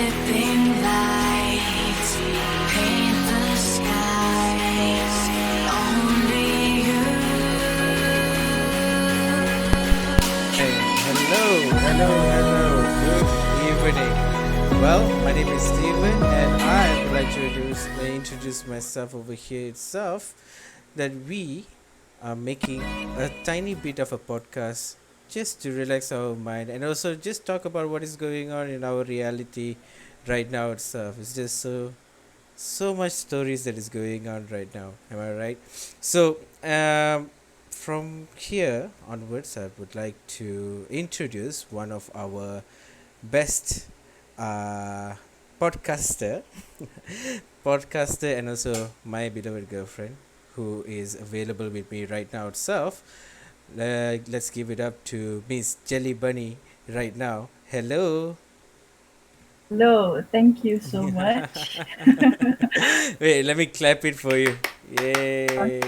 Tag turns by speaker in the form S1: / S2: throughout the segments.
S1: Dripping lights paint the skies. Only you.
S2: Hey, hello, good evening. Well, my name is Steven, and I would like to introduce myself over here itself. That we are making a tiny bit of a podcast just to relax our mind and also just talk about what is going on in our reality right now itself. It's just so much stories that is going on right now. Am I right? So, from here onwards, I would like to introduce one of our best uh, podcaster, podcaster, and also my beloved girlfriend, who is available with me right now itself. Let's give it up to Miss Jelly Bunny right now. Hello.
S3: Hello, thank you so much.
S2: Wait, let me clap it for you.
S3: On
S2: Yay.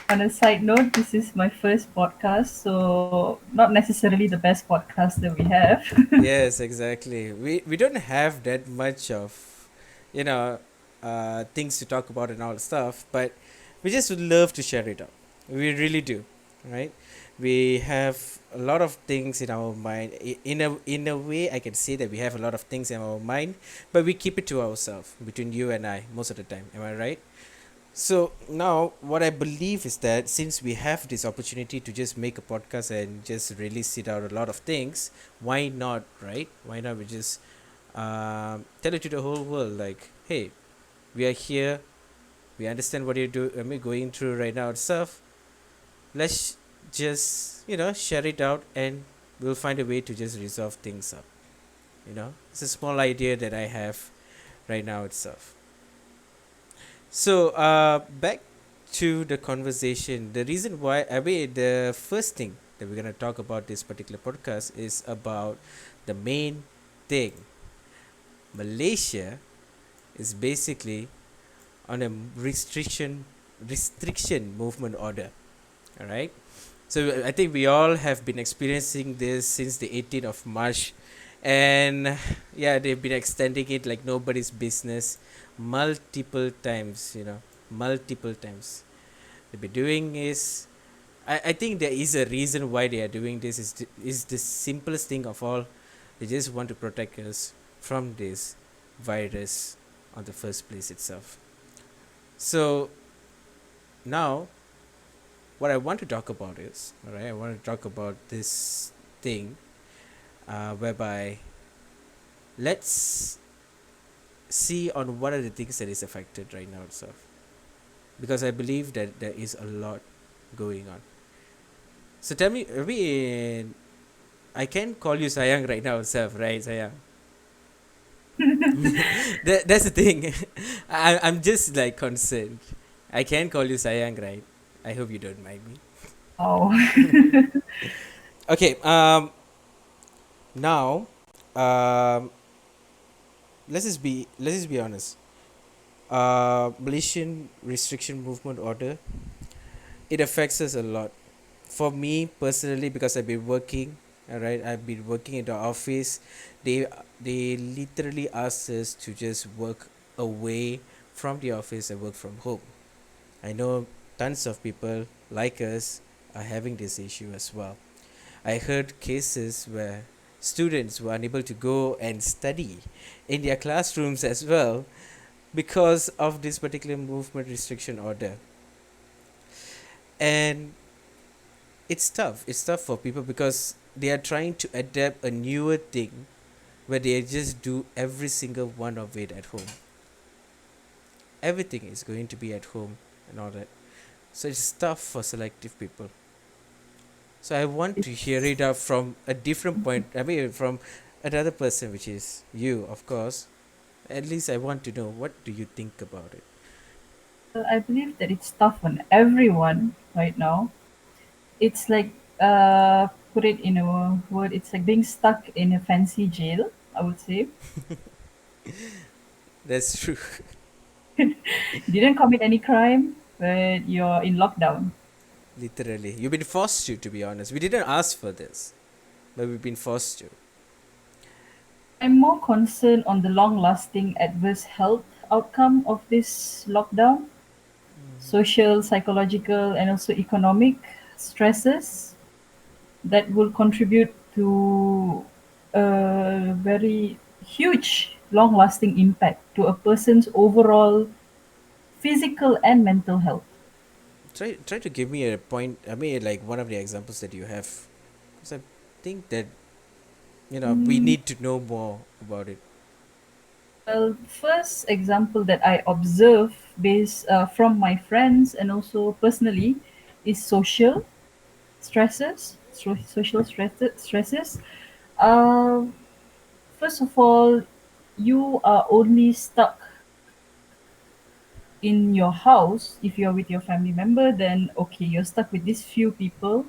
S3: on a side note, this is my first podcast, so not necessarily the best podcast that we have.
S2: Yes, exactly. We don't have that much of, you know, things to talk about and all stuff, but we just would love to share it out. We really do, right? We have a lot of things in our mind. In a way, I can say that we have a lot of things in our mind, but we keep it to ourselves between you and I most of the time. Am I right? So now, what I believe is that since we have this opportunity to just make a podcast and just release it out a lot of things, why not, right? Why not we just tell it to the whole world, like, hey, we are here, we understand what going through right now itself. Let's just share it out, and we'll find a way to just resolve things up. It's a small idea that I have right now itself. So, back to the conversation. The reason why, the first thing that we're going to talk about this particular podcast is about the main thing. Malaysia is basically on a restriction movement order. All right. So I think we all have been experiencing this since the 18th of March, and yeah, they've been extending it like nobody's business multiple times. Multiple times. They've been doing is, I think there is a reason why they are doing this. Is the simplest thing of all. They just want to protect us from this virus on the first place itself. So now, what I want to talk about is, all right, I want to talk about this thing, whereby let's see on what are the things that is affected right now itself, because I believe that there is a lot going on. So tell me, I can call you Sayang right now itself, right, Sayang? That's the thing. I'm just like concerned. I can call you Sayang, right? I hope you don't mind me.
S3: Oh,
S2: Okay. Now, um, let's just be honest. Malaysian restriction movement order, it affects us a lot. For me personally, because I've been working, alright, I've been working in the office. They literally ask us to just work away from the office and work from home. I know tons of people like us are having this issue as well. I heard cases where students were unable to go and study in their classrooms as well because of this particular movement restriction order. And it's tough. It's tough for people because they are trying to adapt a newer thing where they just do every single one of it at home. Everything is going to be at home and all that. So it's tough for selective people. So I want to hear it out from a different point. From another person, which is you, of course. At least I want to know, what do you think about it?
S3: I believe that it's tough on everyone right now. It's like, put it in a word, it's like being stuck in a fancy jail, I would say.
S2: That's true.
S3: You didn't commit any crime, but you're in lockdown.
S2: Literally. You've been forced to be honest. We didn't ask for this, but we've been forced to.
S3: I'm more concerned on the long-lasting adverse health outcome of this lockdown, social, psychological, and also economic stresses that will contribute to a very huge, long-lasting impact to a person's overall physical and mental health.
S2: Try to give me a point. I mean, like one of the examples that you have, because I think that we
S3: Mm,
S2: need to know more about it.
S3: well, first example that I observe based from my friends and also personally is social stresses. Uh, First of all, you are only stuck in your house. If you're with your family member, then okay, you're stuck with these few people.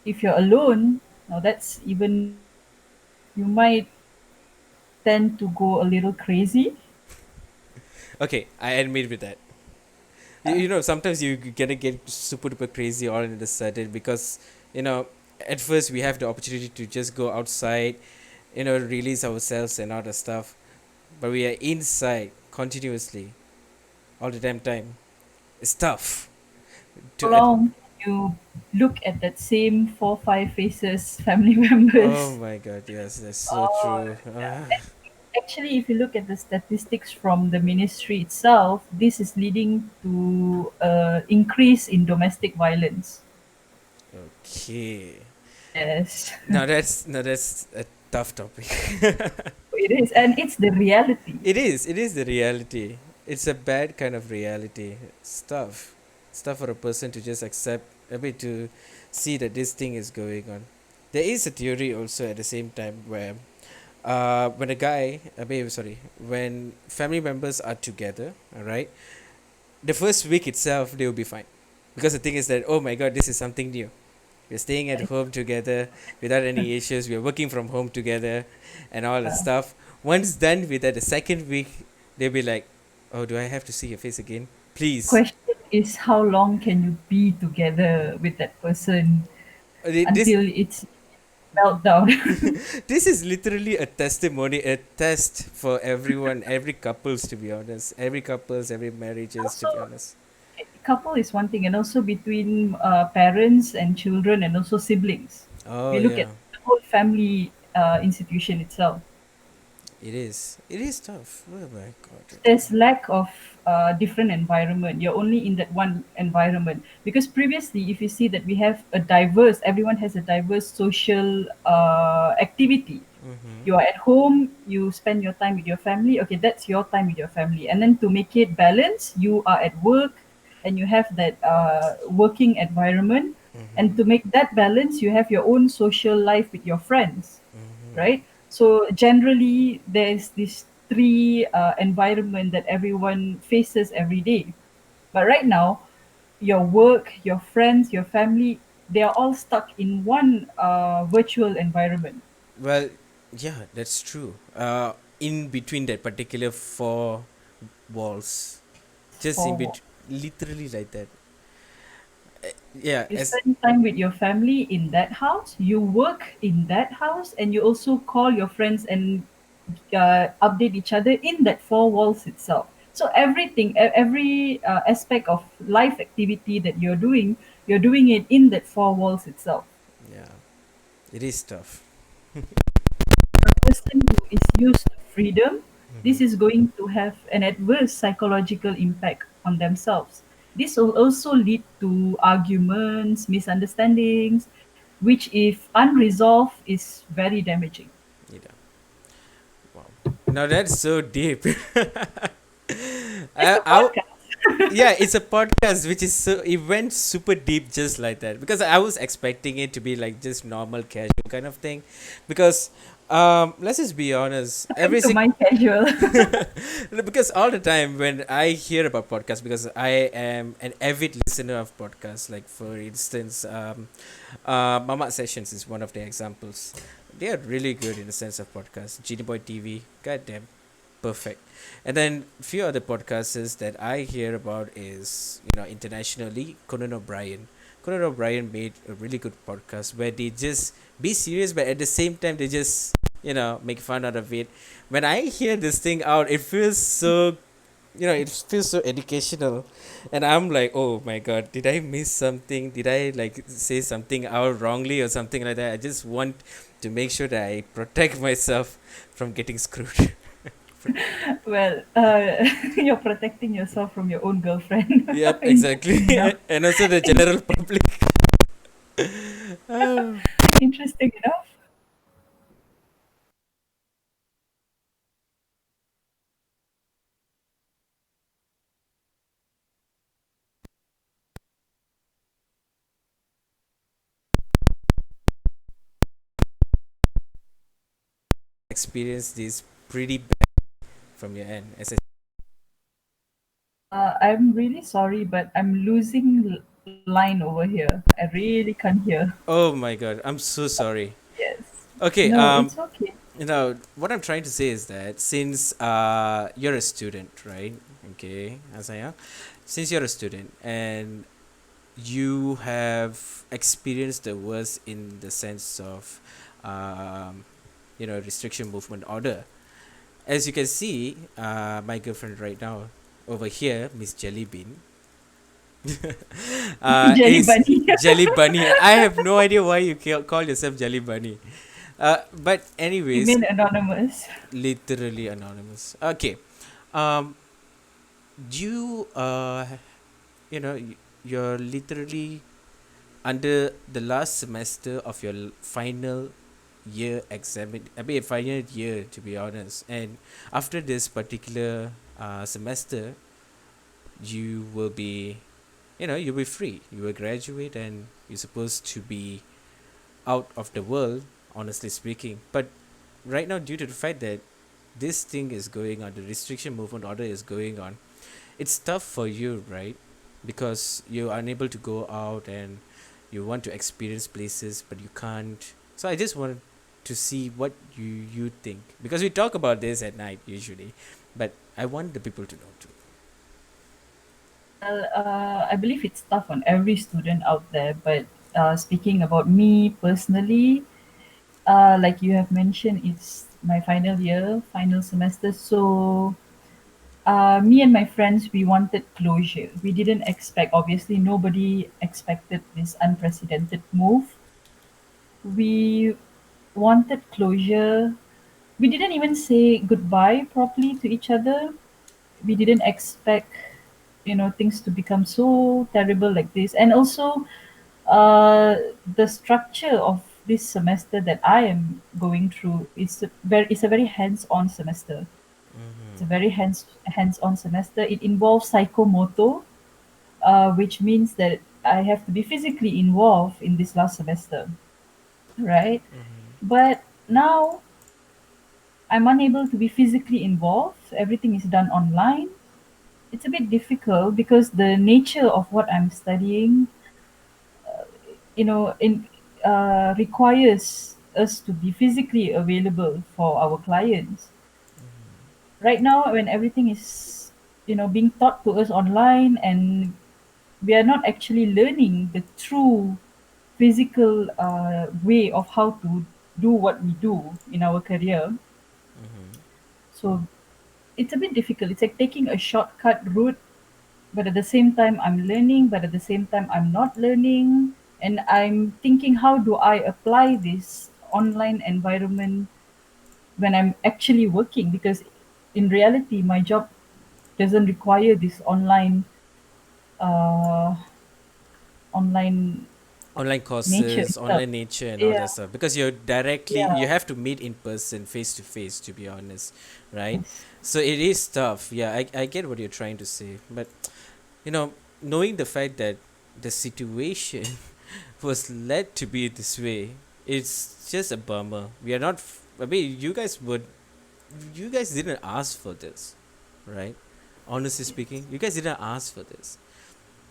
S3: If you're alone, now that's even more. You might tend to go a little crazy.
S2: Okay, I admit with that. You know, sometimes you gonna get super duper crazy all in a sudden because you know at first we have the opportunity to just go outside, release ourselves and all the stuff, but we are inside continuously all the damn time. It's tough
S3: How
S2: to
S3: long can you look at that same 4, 5 faces, family
S2: oh
S3: members?
S2: my god, yes, that's so
S3: Oh,
S2: true.
S3: and actually, if you look at the statistics from the ministry itself, this is leading to increase in domestic violence.
S2: Okay,
S3: Yes,
S2: now that's a tough topic.
S3: it is, and it's the reality.
S2: It is the reality. It's a bad kind of reality. It's tough for a person to just accept, I mean, to see that this thing is going on. There is a theory also at the same time where when a guy I mean sorry when family members are together, all right, the first week itself they will be fine, because the thing is that, oh my god, this is something new. We're staying at home together without any issues. We're working from home together and all that stuff. Once done with that, the second week, they'll be like, oh, do I have to see your face again? Please.
S3: Question is how long can you be together with that person
S2: This
S3: until it's meltdown?
S2: this is literally a testimony, a test for everyone, every couples, to be honest. Every couples, every marriages, to be
S3: Also,
S2: honest.
S3: couple is one thing, and also between parents and children, and also siblings. If
S2: Oh
S3: you look at
S2: yeah,
S3: the whole family institution itself,
S2: it is. It is tough. Oh my god.
S3: there's lack of different environment. You're only in that one environment because previously, if you see that we have a diverse, everyone has a diverse social activity.
S2: Mm-hmm.
S3: You are at home, you spend your time with your family. Okay, that's your time with your family. And then to make it balance, you are at work and you have that working environment. And
S2: Mm-hmm.
S3: to make that balance, you have your own social life with your friends,
S2: Mm-hmm.
S3: right? So generally, there's this three environment that everyone faces every day. But right now, your work, your friends, your family, they are all stuck in one virtual environment.
S2: Well, yeah, that's true. In between that particular four walls, just in
S3: For
S2: between, literally like that. Yeah,
S3: you
S2: as
S3: spend time with your family in that house, you work in that house, and you also call your friends and update each other in that four walls itself. So everything, every aspect of life activity that you're doing it in that four walls itself.
S2: yeah, it is tough.
S3: A person who is used to freedom,
S2: Mm-hmm.
S3: this is going to have an adverse psychological impact on themselves. This will also lead to arguments, misunderstandings, which, if unresolved, is very damaging.
S2: Yeah. Wow. Now that's so deep.
S3: It's a
S2: I
S3: podcast.
S2: yeah, it's a podcast which is so it went super deep just like that, because I was expecting it to be like just normal casual kind of thing, because let's just be honest,
S3: Welcome to my casual.
S2: because all the time when I hear about podcasts, because I am an avid listener of podcasts, like for instance, Mama Sessions is one of the examples. They are really good in the sense of podcasts. Genie Boy TV, goddamn, perfect. And then few other podcasters that I hear about is, internationally, Conan O'Brien. Conan O'Brien made a really good podcast where they just be serious, but at the same time they just make fun out of it. When I hear this thing out, it feels so, it feels so educational, and I'm like, oh my god, did I miss something? Did I like say something out wrongly or something like that? I just want to make sure that I protect myself from getting screwed.
S3: Well, you're protecting yourself from your own girlfriend.
S2: Yep, exactly.
S3: Interesting enough.
S2: And also the general public.
S3: Interesting enough.
S2: Experience this pretty bad from your end.
S3: I'm really sorry, but I'm losing line over here. I really can't hear.
S2: Oh my god, I'm so sorry.
S3: Yes.
S2: Okay,
S3: No, it's okay.
S2: what I'm trying to say is that since you're a student, right? Okay, Asaya, since you're a student and you have experienced the worst in the sense of, restriction movement order. As you can see, my girlfriend right now over here, Miss Jellybean,
S3: Jelly
S2: is
S3: bunny.
S2: Jelly Bunny. I have no idea why you call yourself Jelly Bunny. But anyways,
S3: Remain anonymous.
S2: literally anonymous. Okay. Um, you you're literally under the last semester of your final year exam. I mean, final year to be honest. And after this particular semester, you will be, you'll be free. You will graduate, and you're supposed to be out of the world, honestly speaking. But right now, due to the fact that this thing is going on, the restriction movement order is going on, it's tough for you, right? Because you're unable to go out and you want to experience places, but you can't. So I just wanted to see what you think, because we talk about this at night usually, but I want the people to know too.
S3: Well, I believe it's tough on every student out there, but speaking about me personally, like you have mentioned, it's my final year, final semester. So, me and my friends, we wanted closure. We didn't expect, obviously, nobody expected this unprecedented move. We wanted closure. We didn't even say goodbye properly to each other. We didn't expect, things to become so terrible like this. And also, uh, the structure of this semester that I am going through is a very hands-on semester. It's a
S2: Mm-hmm.
S3: very hands-on semester. It involves psychomotor, which means that I have to be physically involved in this last semester, right?
S2: Mm-hmm.
S3: But now I'm unable to be physically involved. Everything is done online. It's a bit difficult because the nature of what I'm studying, in requires us to be physically available for our clients. Right now, when everything is, being taught to us online, and we are not actually learning the true physical way of how to do what we do in our career.
S2: Mm-hmm.
S3: So it's a bit difficult. It's like taking a shortcut route, but at the same time I'm learning, but at the same time I'm not learning, and I'm thinking, how do I apply this online environment when I'm actually working? Because in reality my job doesn't require this uh, online
S2: Online
S3: nature
S2: courses,
S3: itself.
S2: online nature, and all that
S3: Yeah,
S2: stuff. Because you
S3: yeah,
S2: have to meet in person, face to face, to be honest, right?
S3: yes.
S2: So it is tough. Yeah, I get what you're trying to say, but knowing the fact that the situation was led to be this way, it's just a bummer. We are not. I mean, you guys didn't ask for this, right? Honestly speaking, you guys didn't ask for this.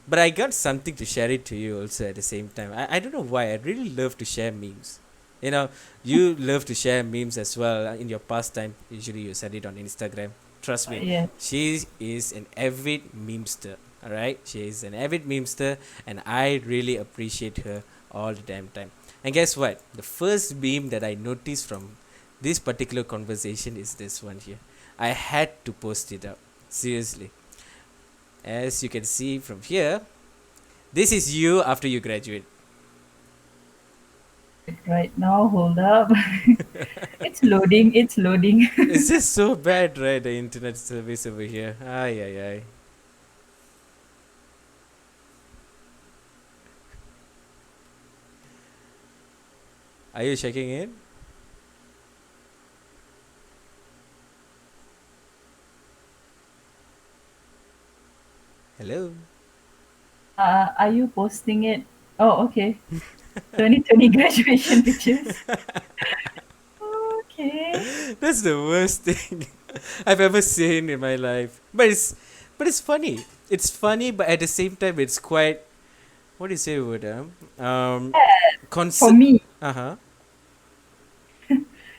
S2: But I got something to share it to you also at the same time. I don't know why. I really love to share memes. You love to share memes as well in your pastime. Usually you send it on Instagram. Trust me,
S3: Yeah.
S2: she is an avid memester. Alright? She is an avid memester, and I really appreciate her all the damn time. And guess what? The first meme that I noticed from This particular conversation is this one here. I had to post it up. Seriously. As you can see from here, this is you after you graduate.
S3: Right now, hold up. It's loading. It's loading.
S2: It's just so bad, right? The internet service over here. Ay, ay, ay. Are you checking in? Hello?
S3: Are you posting it? Oh, okay. 2020 graduation pictures. Okay.
S2: That's the worst thing I've ever seen in my life. But it's funny. It's funny, but at the same time, it's quite. What do you say, word?
S3: For
S2: Concert.
S3: me,
S2: Uh huh.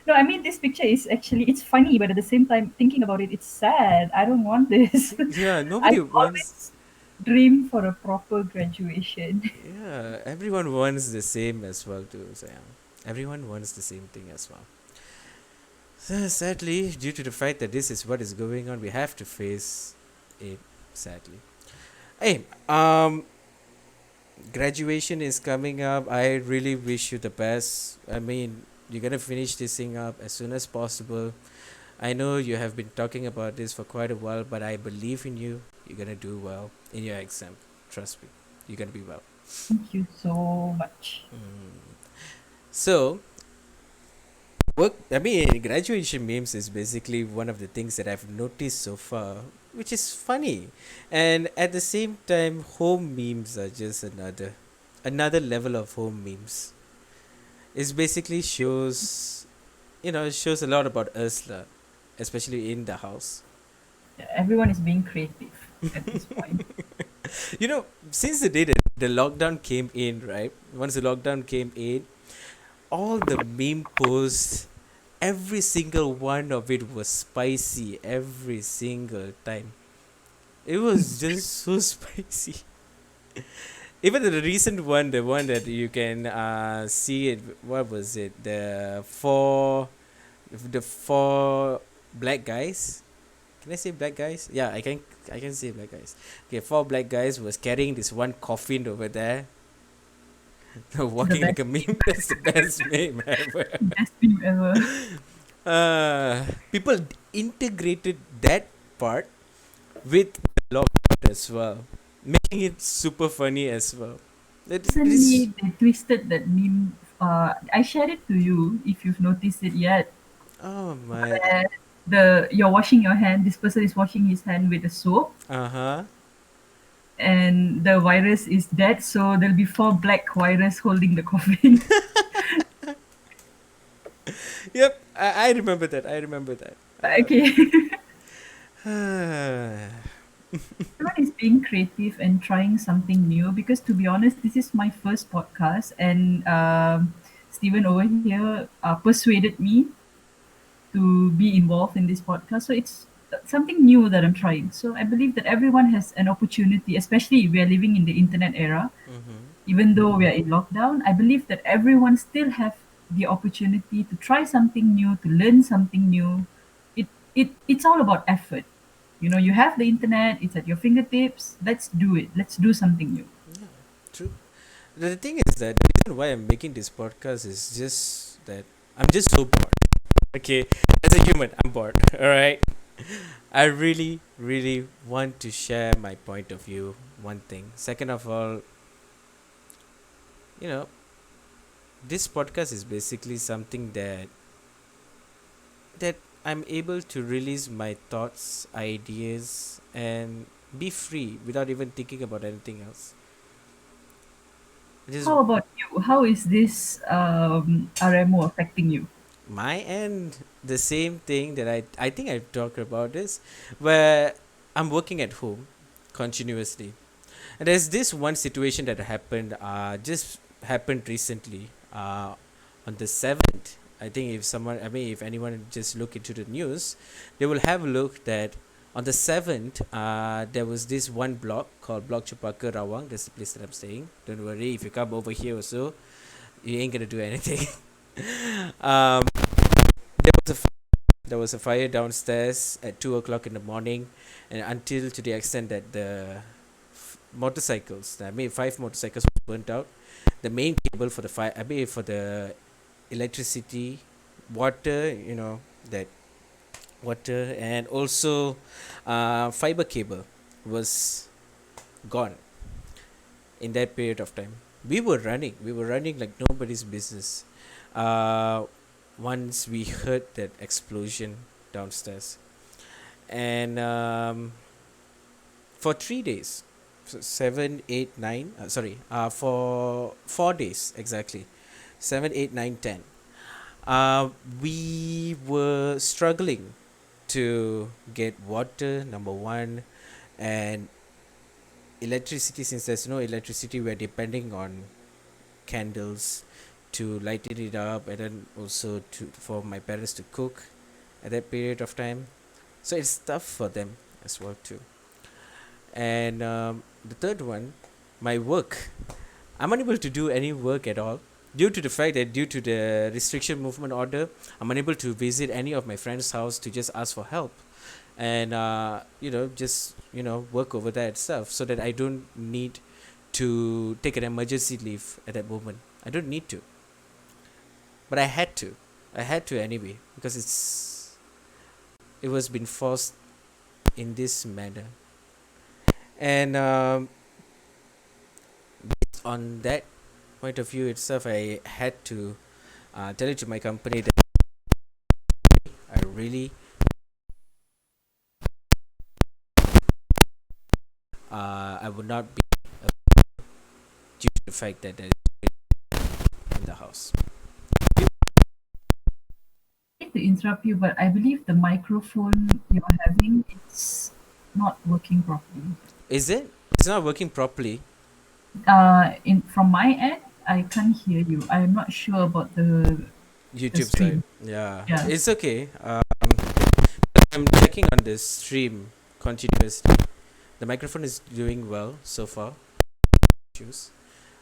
S3: no, I mean this picture is actually it's funny, but at the same time, thinking about it, it's sad. I don't want this.
S2: Yeah. Nobody
S3: I've
S2: wants.
S3: always dreamed for a proper graduation.
S2: Yeah. Everyone wants the same as well too. So yeah. Everyone wants the same thing as well. So sadly, due to the fact that this is what is going on, we have to face it. Sadly. Hey. Graduation is coming up. I really wish you the best. I mean, you're gonna finish this thing up as soon as possible. I know you have been talking about this for quite a while, but I believe in you. You're gonna do well in your exam. Trust me, you're gonna be well.
S3: Thank you so much.
S2: So, work. I mean, graduation memes is basically one of the things that I've noticed so far, which is funny, and at the same time, home memes are just another level of home memes. It basically shows, it shows a lot about us, lah, especially in the house.
S3: Everyone is being creative at this point.
S2: Since the day that the lockdown came in, right? Once the lockdown came in, all the meme posts, every single one of it was spicy every single time. It was just so spicy. Even the recent one, the one that you can see it. What was it? The four black guys. Can I say black guys? Yeah, I can. I can say black guys. Okay, four black guys was carrying this one coffin over there.
S3: The
S2: Walking like
S3: best,
S2: a meme. That's the best meme ever.
S3: best meme ever.
S2: People integrated that part with the lockdown as well, making it super funny as well. It is.
S3: Recently, they twisted that meme. I shared it to you if you've noticed it yet.
S2: Oh my.
S3: Where you're washing your hand. This person is washing his hand with a soap,
S2: Uh huh.
S3: and the virus is dead. So there'll be four black virus holding the coffin.
S2: Yep. I remember that. I remember that.
S3: Okay.
S2: Uh,
S3: Everyone is being creative and trying something new because, to be honest, this is my first podcast, and Steven over here persuaded me to be involved in this podcast. So it's something new that I'm trying. So I believe that everyone has an opportunity, especially if we are living in the internet era.
S2: mm-hmm.
S3: Even though we are in lockdown, I believe that everyone still have the opportunity to try something new, to learn something new. It's all about effort. You have the internet, it's at your fingertips. Let's do it. Let's do something new.
S2: Yeah, true. The thing is that the reason why I'm making this podcast is just that I'm just so bored. Okay, as a human, I'm bored. All right. I really, really want to share my point of view. One thing. Second of all, you know, this podcast is basically something that I'm able to release my thoughts, ideas, and be free without even thinking about anything else. Just
S3: How about you? How is this RMO affecting you?
S2: my end, the same thing that I think I've talked about this, where I'm working at home continuously. And there's this one situation that happened, just happened recently, on the 7th. I think if anyone just look into the news, they will have a look that on the 7th, there was this one block called Block Chupaka Rawang. That's the place that I'm staying. Don't worry, if you come over here also, you ain't gonna do anything. um, there the there was a fire downstairs at 2 o'clock in the morning, and until to the extent that the motorcycles, I mean, 5 motorcycles was burnt out. The main cable for the fire, I mean, for the electricity, water, that water, and also fiber cable was gone in that period of time. We were running like nobody's business. Uh, Once we heard that explosion downstairs, and for 3 days, so 7, 8, 9. For 4 days exactly, 7, 8, 9, 10. We were struggling to get water, number one, and electricity. Since there's no electricity, we're depending on candles to lighten it up, and then also to for my parents to cook at that period of time. So it's tough for them as well too. And the third one, my work. I'm unable to do any work at all due to the fact that due to the restriction movement order, I'm unable to visit any of my friends' house to just ask for help, and just work over that stuff so that I don't need to take an emergency leave at that moment. I don't need to, but I had to. I had to anyway because it was been forced in this manner, and based on that point of view itself, I had to tell it to my company that I really I would not be due to the fact that there is in the house.
S3: Hate to interrupt you, but I believe the microphone you're having it's not working properly.
S2: Is it? It's not working properly.
S3: In from my end, I can't hear you. I'm not sure about the
S2: YouTube side.
S3: stream.
S2: Yeah,
S3: Yeah.
S2: it's okay. I'm checking on this stream continuously. The microphone is doing well so far. Issues.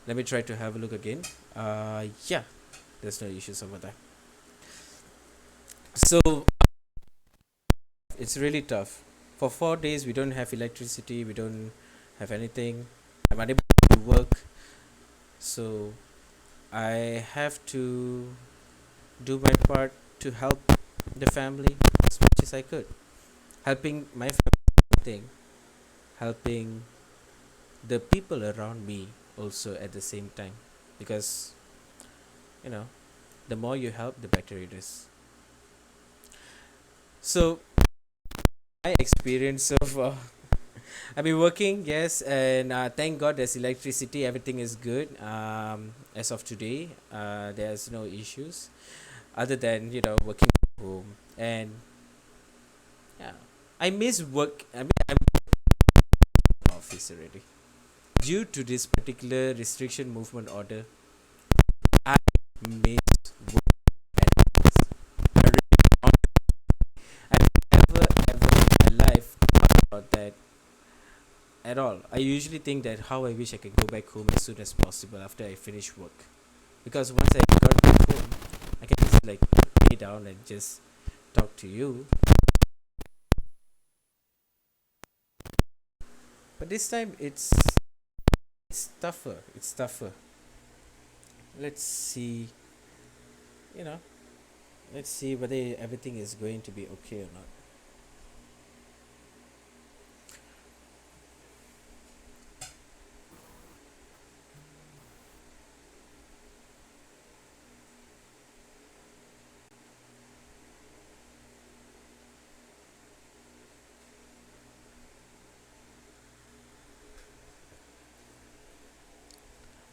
S2: Let me try to have a look again. Yeah, there's no issues over there. So it's really tough. For 4 days, we don't have electricity. We don't have anything. I'm unable to work, so I have to do my part to help the family as much as I could. Helping my family thing, helping the people around me also at the same time, because you know the more you help, the better it is. So my experience so far, I've been working, yes, and thank God there's electricity. Everything is good. As of today, there's no issues other than working from home. And yeah, I miss work. I mean, I'm in office already due to this particular restriction movement order. I miss work at office. I really, I've never ever in my life thought about that at all. I usually think that how I wish I could go back home as soon as possible after I finish work, because once I got back home, I can just like lay down and just talk to you. But this time it's tougher. It's tougher. Let's see. You know, let's see whether everything is going to be okay or not.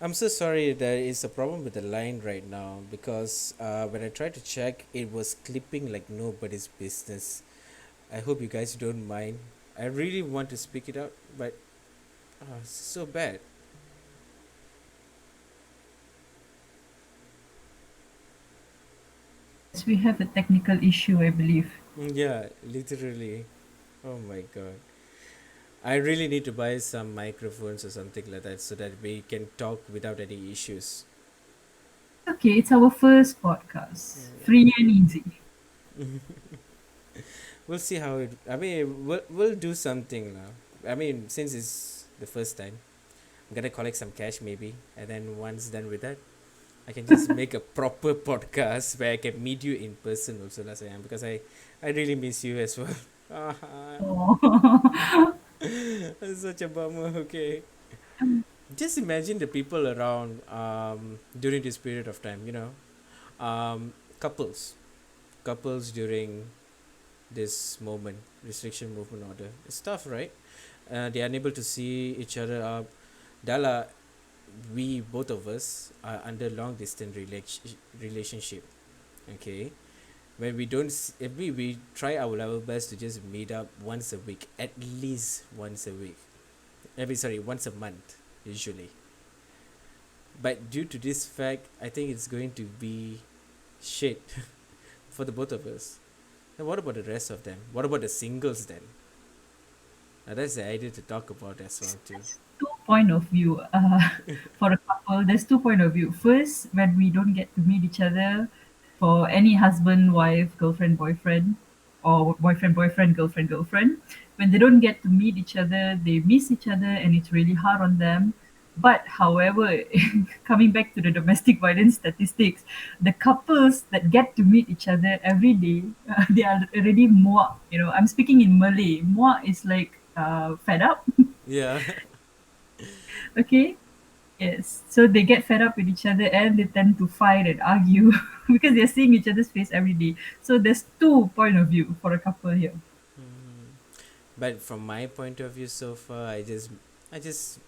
S2: I'm so sorry there is a problem with the line right now because when I tried to check, it was clipping like nobody's business. I hope you guys don't mind. I really want to speak it out, but it's so bad.
S3: Yes, we have a technical issue, I believe.
S2: Yeah, literally. Oh my god. I really need to buy some microphones or something like that so that we can talk without any issues.
S3: Okay, it's our first podcast.
S2: Mm,
S3: Free and easy.
S2: We'll see how it. I mean, we'll do something now. I mean, since it's the first time, I'm gonna collect some cash maybe, and then once done with that, I can just make a proper podcast where I can meet you in person also, Las Ayam, because I really miss you as well.
S3: Oh.
S2: That's such a bummer. Okay, just imagine the people around during this period of time. Couples, couples during this moment, restriction movement order. It's tough, right? They're unable to see each other up. Dala, we both of us are under long distance relationship. Okay, when we don't, if we try our level best to just meet up once a week, at least once a week. Every sorry, once a month usually. But due to this fact, I think it's going to be shit for the both of us. Then what about the rest of them? What about the singles then? Now that's the idea to talk about as well too.
S3: Two point of view for a couple. There's two point of view. First, when we don't get to meet each other, for any husband, wife, girlfriend, boyfriend, or boyfriend, boyfriend, girlfriend, girlfriend, when they don't get to meet each other, they miss each other, and it's really hard on them. But however, coming back to the domestic violence statistics, the couples that get to meet each other every day, they are already more. I'm speaking in Malay. More is like fed up.
S2: Yeah.
S3: Okay. Yes. So they get fed up with each other and they tend to fight and argue because they're seeing each other's face every day. So there's two point of view for a couple here.
S2: Mm. But from my point of view so far, I just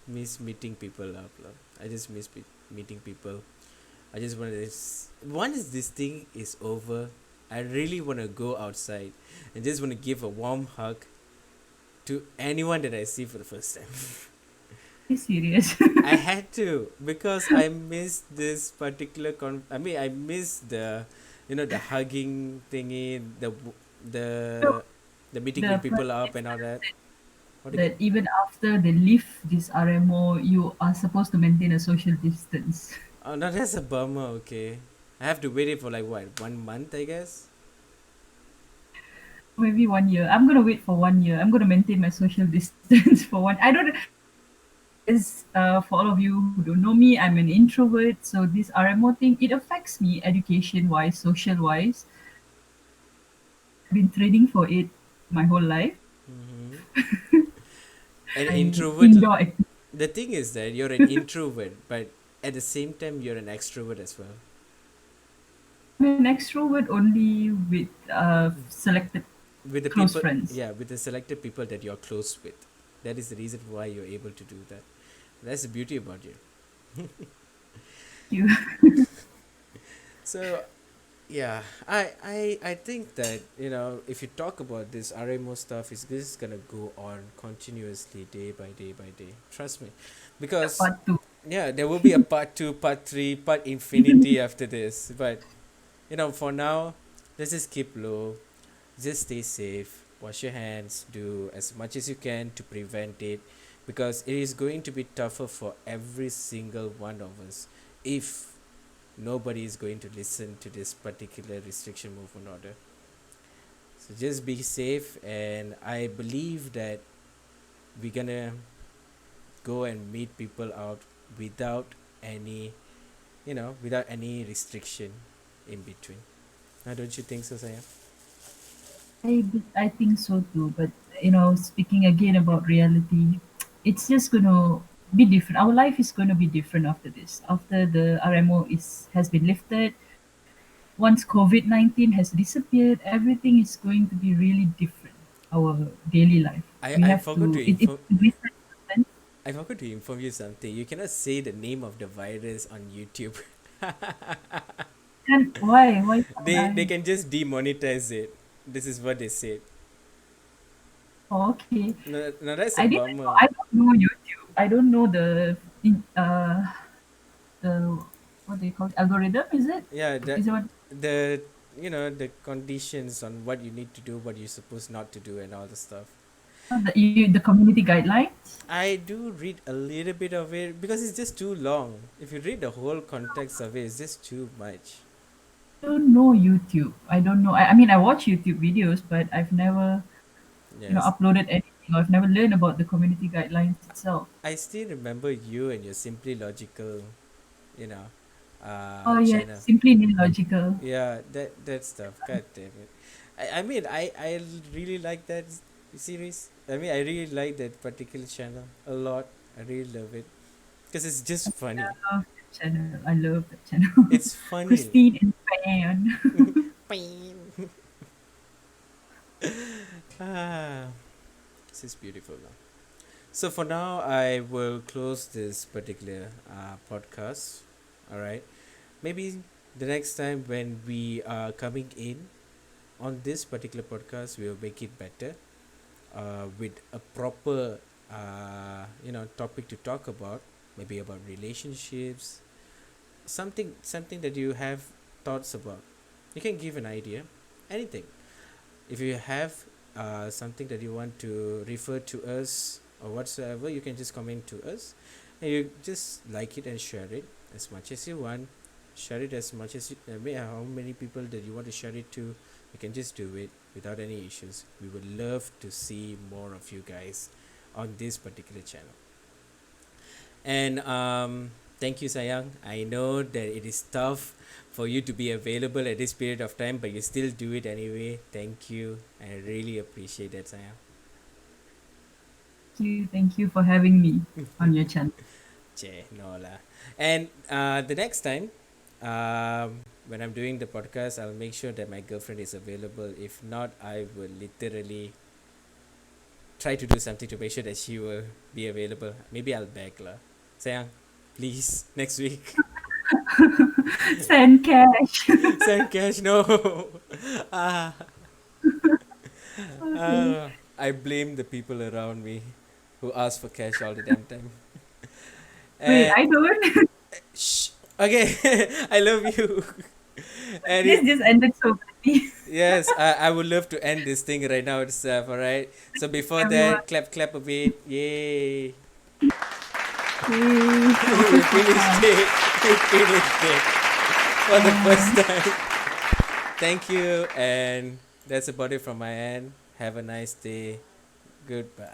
S2: miss meeting people up. Lah. I just miss meeting people. I just want this. Once this thing is over, I really want to go outside and just want to give a warm hug to anyone that I see for the first time.
S3: Are you serious?
S2: I had to because I missed this particular I mean, I missed the hugging thingy, the the meeting
S3: The
S2: people up and all that. What
S3: that
S2: again?
S3: even after they leave this RMO, you are supposed to maintain a social distance.
S2: Oh no, that's a bummer. Okay, I have to wait it for like what 1 month, I guess.
S3: Maybe 1 year. I'm gonna wait for 1 year. I'm gonna maintain my social distance for one. I don't. Is For all of you who don't know me, I'm an introvert. So this RMO thing, it affects me education wise, social wise. Been training for it my whole life.
S2: Mm-hmm. An
S3: I
S2: introvert.
S3: indoor activity.
S2: The thing is that you're an introvert, but at the same time you're an extrovert as well.
S3: I'm an extrovert only with selected
S2: With the
S3: close
S2: people,
S3: friends.
S2: yeah, with the selected people that you're close with. That is the reason why you're able to do that. That's the beauty about you.
S3: You.
S2: So yeah, I think that if you talk about this RMO stuff, this is gonna go on continuously day by day by day. Trust me, because
S3: Part two.
S2: yeah, there will be a part two, part three, part infinity after this. But for now, let's just keep low, just stay safe, wash your hands, do as much as you can to prevent it, because it is going to be tougher for every single one of us if nobody is going to listen to this particular restriction movement order. So just be safe, and I believe that we're gonna go and meet people out without any without any restriction in between. Now, don't you think so, Saya?
S3: I think so too. But speaking again about reality, it's just gonna be different. Our life is gonna be different after this. After the RMO is has been lifted, once COVID-19 has disappeared, everything is going to be really different. Our daily life.
S2: I
S3: We
S2: I
S3: have
S2: forgot to
S3: to. It
S2: inform
S3: reset.
S2: I forgot to inform you something. You cannot say the name of the virus on YouTube.
S3: And why can't
S2: They
S3: I?
S2: can just demonetize it. This is what they said.
S3: Oh, okay.
S2: No, no, that's a
S3: I didn't know.
S2: bummer.
S3: I don't know YouTube. I don't know the what do you call it? Algorithm, is it?
S2: Yeah,
S3: Is it what
S2: the the conditions on what you need to do, what you're supposed not to do, and all the stuff.
S3: the community guidelines?
S2: I do read a little bit of it because it's just too long. If you read the whole context of it, it's just too much.
S3: don't know YouTube. I don't know. I mean, I watch YouTube videos, but I've never,
S2: Yes.
S3: uploaded anything, or I've never learned about the community guidelines itself.
S2: I still remember you and your Simply Logical, you know,
S3: Oh yeah,
S2: channel.
S3: simply illogical.
S2: Yeah, that stuff. God damn it. I mean, I really like that series. I mean, I really like that particular channel a lot. I really love it because it's just funny.
S3: I love that channel. I love that channel.
S2: It's funny.
S3: Christine and Fan.
S2: Ah, this is beautiful now. So for now, I will close this particular podcast. All right. Maybe the next time when we are coming in on this particular podcast, we'll make it better with a proper, topic to talk about. Maybe about relationships, something that you have thoughts about. You can give an idea, anything. If you have something that you want to refer to us or whatsoever, you can just comment to us, and you just like it and share it as much as you want. Share it as much as you, how many people that you want to share it to. You can just do it without any issues. We would love to see more of you guys on this particular channel. And thank you, Sayang. I know that it is tough for you to be available at this period of time, but you still do it anyway. Thank you. I really appreciate that, Sayang.
S3: Thank you for having me on your channel.
S2: Che, no lah. And the next time, when I'm doing the podcast, I'll make sure that my girlfriend is available. If not, I will literally try to do something to make sure that she will be available. Maybe I'll beg lah. Sayang, please, next week.
S3: Send cash.
S2: Send cash, no. ah,
S3: Okay.
S2: I blame the people around me who ask for cash all the damn time.
S3: Wait,
S2: And
S3: I don't.
S2: shh, okay, I love you. And
S3: This just ended so badly.
S2: yes, I would love to end this thing right now itself. All right. So before
S3: Everyone.
S2: that, clap a bit. Yay!
S3: Yay.
S2: We finished it. We finished it for the first time. Thank you, and that's about it from my end. Have a nice day. Goodbye.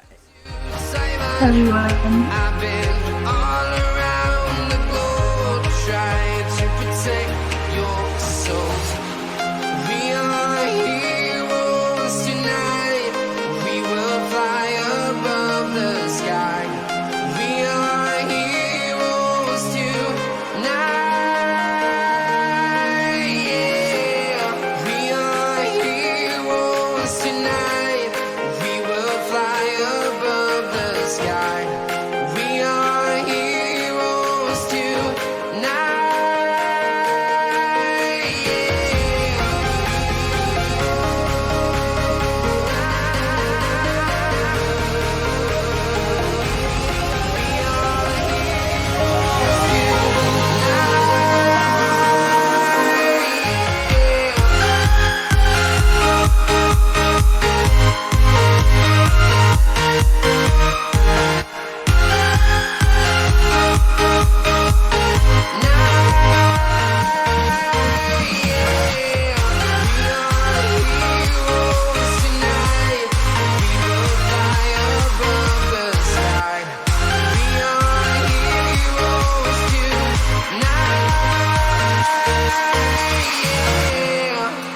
S3: Everyone.
S1: I've been all around the globe trying to protect your soul. We are heroes tonight. We will fly above the sky. We are heroes tonight. Yeah. We are heroes tonight. We will fly above the sky. We are heroes tonight.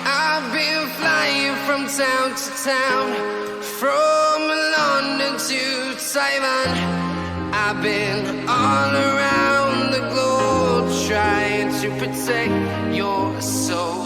S1: I've been flying from town to town, from London to Taiwan. I've been all around the globe trying to protect your soul.